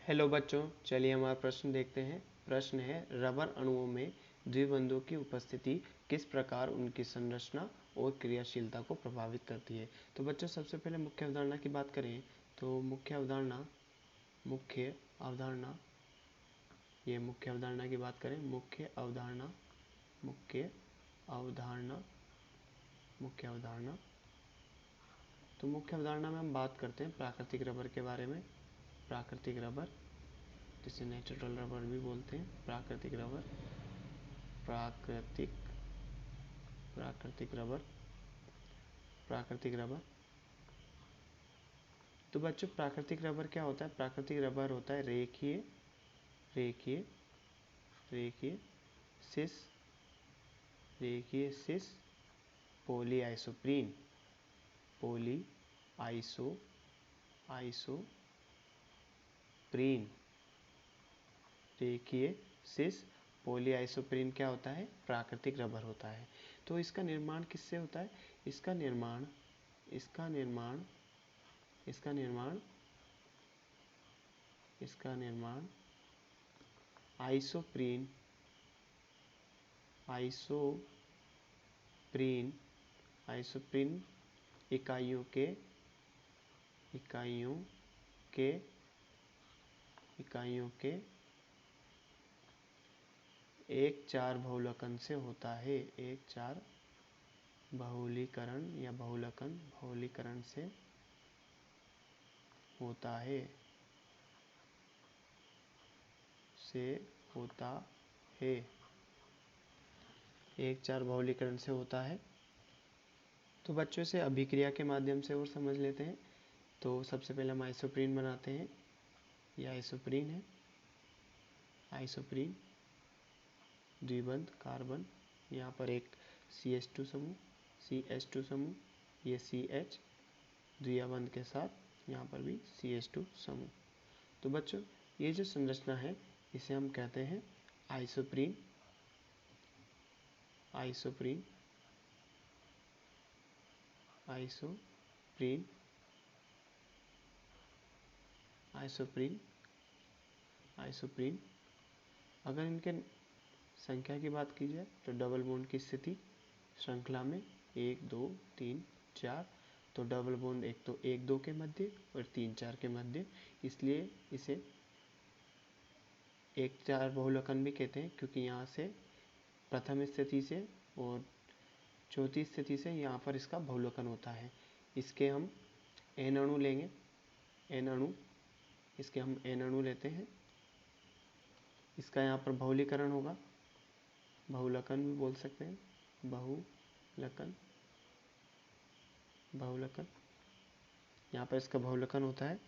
Hello बच्चों, चलिए हमारा प्रश्न देखते हैं। प्रश्न है, रबर अणुओं में द्विबंधों की उपस्थिति किस प्रकार उनकी संरचना और क्रियाशीलता को प्रभावित करती है। तो बच्चों, सबसे पहले मुख्य अवधारणा की बात करें तो मुख्य अवधारणा की बात करें। मुख्य अवधारणा में हम बात करते हैं प्राकृतिक रबर के बारे में। प्राकृतिक रबर, जिसे नेचुरल रबर भी बोलते हैं। प्राकृतिक रबर। तो बच्चों, प्राकृतिक रबर क्या होता है? प्राकृतिक रबर होता है रेखीय सिस पॉलीआइसोप्रीन रेखीय सिस पॉलीआइसोप्रीन क्या होता है? प्राकृतिक रबर होता है। तो इसका निर्माण किससे होता है? इसका निर्माण आइसोप्रीन इकाइयों के एक चार बहुलकन से होता है। एक चार बहुलीकरण या बहुलीकरण से होता है। एक चार बहुलीकरण से होता है। तो बच्चों से अभिक्रिया के माध्यम से और समझ लेते हैं। तो सबसे पहले हम आइसोप्रीन बनाते हैं। यह आइसोप्रीन है। आइसोप्रीन द्विबंध कार्बन, यहाँ पर एक CH2 समूह, ये CH द्विबंध के साथ यहाँ पर भी CH2 समूह। तो बच्चों, ये जो संरचना है इसे हम कहते हैं आइसोप्रीन। अगर इनके संख्या की बात की जाए तो डबल बॉन्ड की स्थिति श्रृंखला में 1 2 3 4, तो डबल बॉन्ड एक तो 1 2 के मध्य और 3 4 के मध्य, इसलिए इसे एक चार बहुलकन भी कहते हैं, क्योंकि यहाँ से प्रथम स्थिति से और चौथी स्थिति से यहाँ पर इसका बहुलकन होता है। इसके हम N अणु लेंगे। इसके हम N अणु लेते हैं। इसका यहाँ पर बहुलीकरण होगा, बहुलकन भी बोल सकते हैं। बहुलकन यहाँ पर इसका बहुलकन होता है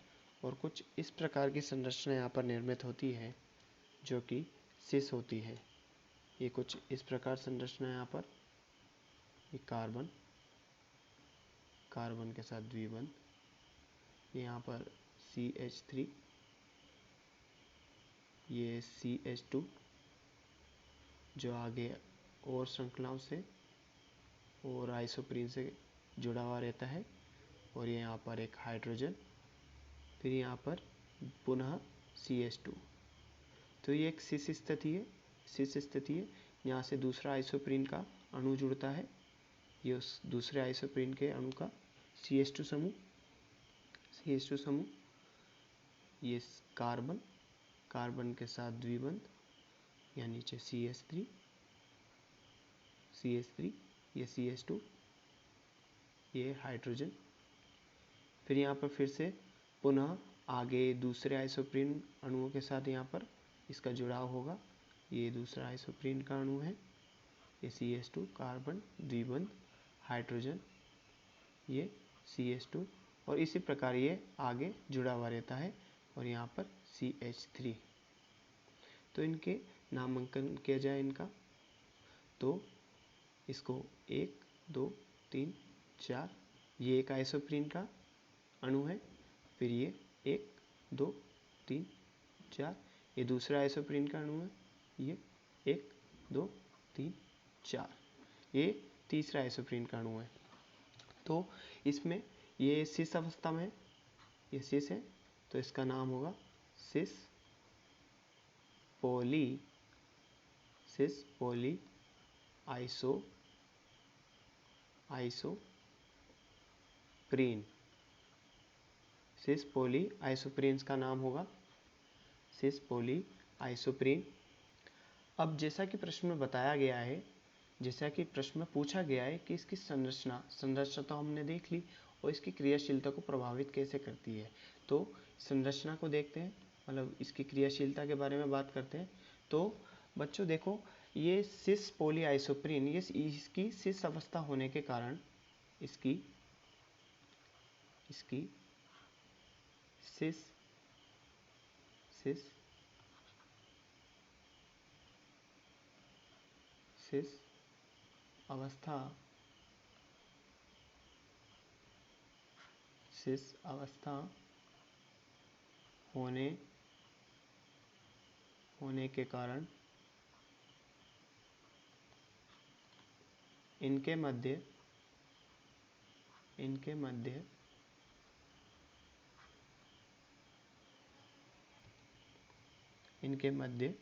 और कुछ इस प्रकार की संरचना यहाँ पर निर्मित होती है जो कि सिस होती है। ये कुछ इस प्रकार संरचना यहाँ पर, ये कार्बन के साथ द्विबंध, यहाँ पर CH3, ये CH2 जो आगे और श्रृंखलाओं से और आइसोप्रीन से जुड़ा हुआ रहता है, और ये यहाँ पर एक हाइड्रोजन, फिर यहाँ पर पुनः CH2। तो ये एक सिस स्थिति है। यहाँ से दूसरा आइसोप्रीन का अणु जुड़ता है। ये उस दूसरे आइसोप्रीन के अणु का CH2 समूह, ये कार्बन के साथ द्विबंध, यहाँ नीचे CH3, ये CH2, ये हाइड्रोजन। फिर यहाँ पर फिर से पुनः आगे दूसरे आइसोप्रीन अणुओं के साथ यहाँ पर इसका जुड़ाव होगा। ये दूसरा आइसोप्रीन का अणु है, ये CH2 कार्बन द्विबंध हाइड्रोजन, ये CH2, और इसी प्रकार ये आगे जुड़ा हुआ रहता है, और यहाँ पर CH3। तो इनके नामांकन किया जाए इनका, तो इसको 1 2 3 4, ये एक आइसोप्रीन का अणु है। फिर ये 1 2 3 4, ये दूसरा आइसोप्रीन का अणु है। ये 1 2 3 4, ये तीसरा आइसोप्रीन का अणु है। तो इसमें ये सिस अवस्था में, ये सिस है, तो इसका नाम होगा सिस पोली आइसोप्रीन। सिस पोली आइसोप्रीन का नाम होगा सिस पोली आइसोप्रीन। अब जैसा कि प्रश्न में बताया गया है, जैसा कि प्रश्न में पूछा गया है कि इसकी संरचना तो हमने देख ली और इसकी क्रियाशीलता को प्रभावित कैसे करती है। तो संरचना को देखते हैं, मतलब इसकी क्रियाशीलता के बारे में बात करते हैं। तो बच्चों देखो, ये सिस पोली आइसोप्रीन, ये इसकी सिस अवस्था होने के कारण इसकी सिस अवस्था होने के कारण इनके मध्य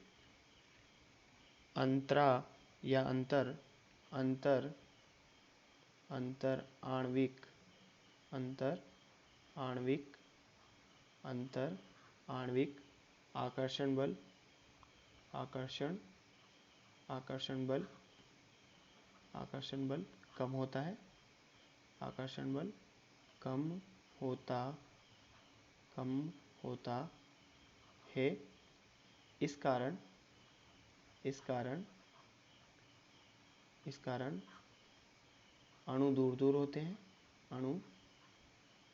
अंतरा या अंतर आणविक आकर्षण बल कम होता है। इस कारण अणु दूर होते हैं, अणु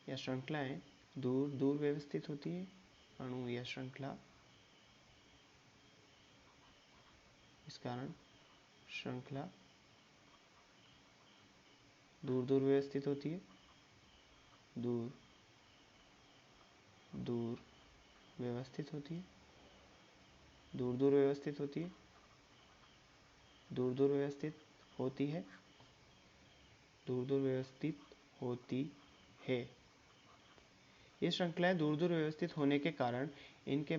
या श्रृंखलाएं दूर व्यवस्थित होती है। अणु या श्रृंखला, इस कारण श्रृंखला दूर व्यवस्थित होती है। दूर व्यवस्थित होती है। दूर व्यवस्थित होती है। ये श्रृंखलाएं दूर व्यवस्थित होने के कारण इनके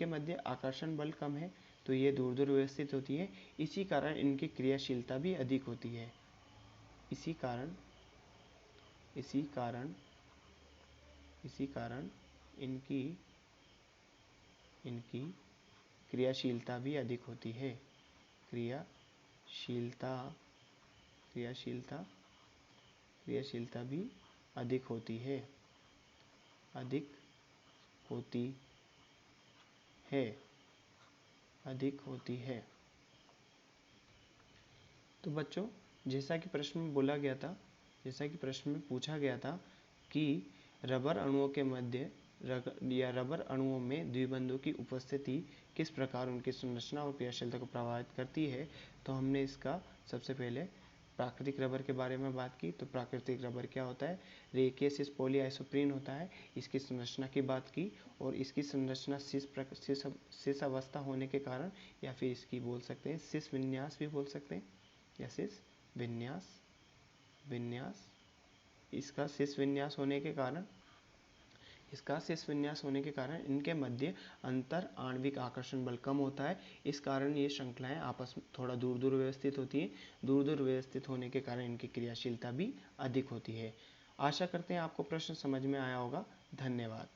मध्य आकर्षण बल कम है, तो ये दूर व्यवस्थित होती है। इसी कारण इनकी क्रियाशीलता भी अधिक होती है। इसी कारण इनकी क्रियाशीलता भी अधिक होती है। क्रियाशीलता भी अधिक होती है। तो बच्चों, जैसा कि प्रश्न में पूछा गया था कि रबर अणुओं में द्विबंधों की उपस्थिति किस प्रकार उनकी संरचना और क्रियाशीलता को प्रभावित करती है, तो हमने इसका सबसे पहले प्राकृतिक रबर के बारे में बात की। तो प्राकृतिक रबर क्या होता है? रेखीय सिस पोली आइसोप्रीन होता है। इसकी संरचना की बात की और इसकी संरचना सिस अवस्था होने के कारण, या फिर इसकी बोल सकते हैं सिस विन्यास भी बोल सकते हैं, या सिस विन्यास। इसका सिस विन्यास होने के कारण इनके मध्य अंतर आणविक आकर्षण बल कम होता है। इस कारण ये श्रृंखलाएं आपस में थोड़ा दूर व्यवस्थित होती है। दूर व्यवस्थित होने के कारण इनकी क्रियाशीलता भी अधिक होती है। आशा करते हैं आपको प्रश्न समझ में आया होगा। धन्यवाद।